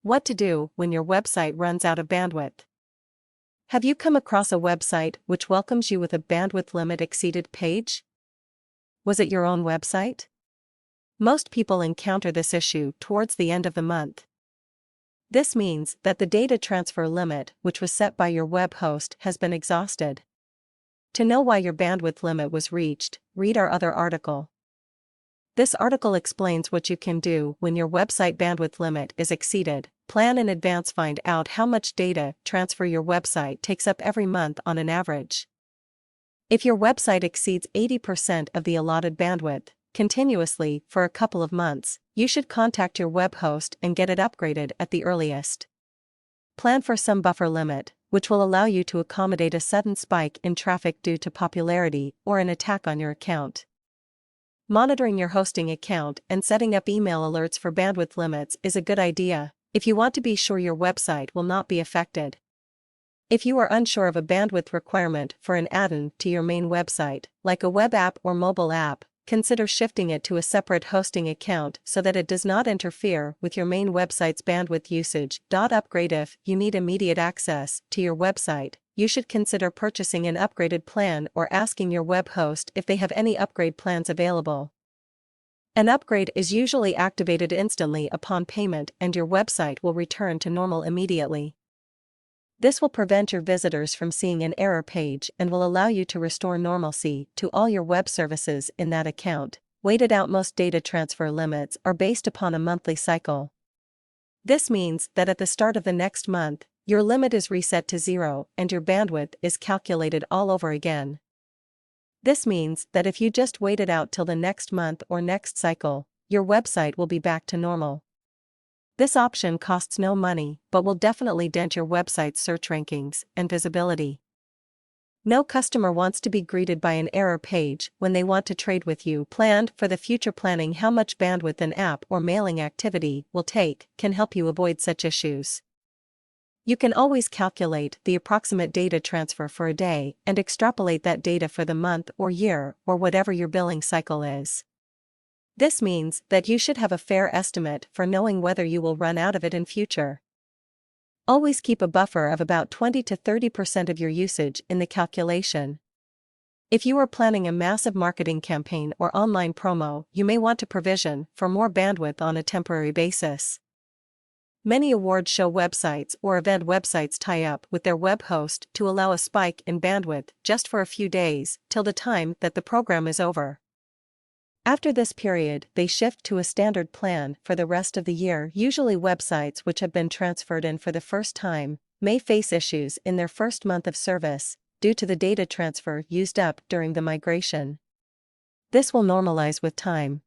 What to do when your website runs out of bandwidth. Have you come across a website which welcomes you with a bandwidth limit exceeded page? Was it your own website? Most people encounter this issue towards the end of the month. This means that the data transfer limit, which was set by your web host, has been exhausted. To know why your bandwidth limit was reached, read our other article. This article explains what you can do when your website bandwidth limit is exceeded. Plan in advance. Find out how much data transfer your website takes up every month on an average. If your website exceeds 80% of the allotted bandwidth continuously for a couple of months, you should contact your web host and get it upgraded at the earliest. Plan for some buffer limit, which will allow you to accommodate a sudden spike in traffic due to popularity or an attack on your account. Monitoring your hosting account and setting up email alerts for bandwidth limits is a good idea if you want to be sure your website will not be affected. If you are unsure of a bandwidth requirement for an add-on to your main website, like a web app or mobile app, consider shifting it to a separate hosting account so that it does not interfere with your main website's bandwidth usage. Upgrade. If you need immediate access to your website, you should consider purchasing an upgraded plan or asking your web host if they have any upgrade plans available. An upgrade is usually activated instantly upon payment and your website will return to normal immediately. This will prevent your visitors from seeing an error page and will allow you to restore normalcy to all your web services in that account. Weighted out. Most data transfer limits are based upon a monthly cycle. This means that at the start of the next month, your limit is reset to 0 and your bandwidth is calculated all over again. This means that if you just wait it out till the next month or next cycle, your website will be back to normal. This option costs no money but will definitely dent your website's search rankings and visibility. No customer wants to be greeted by an error page when they want to trade with you. Plan for the future. Planning how much bandwidth an app or mailing activity will take can help you avoid such issues. You can always calculate the approximate data transfer for a day and extrapolate that data for the month or year or whatever your billing cycle is. This means that you should have a fair estimate for knowing whether you will run out of it in future. Always keep a buffer of about 20 to 30% of your usage in the calculation. If you are planning a massive marketing campaign or online promo, you may want to provision for more bandwidth on a temporary basis. Many award show websites or event websites tie up with their web host to allow a spike in bandwidth just for a few days till the time that the program is over. After this period, they shift to a standard plan for the rest of the year. Usually websites which have been transferred in for the first time may face issues in their first month of service due to the data transfer used up during the migration. This will normalize with time.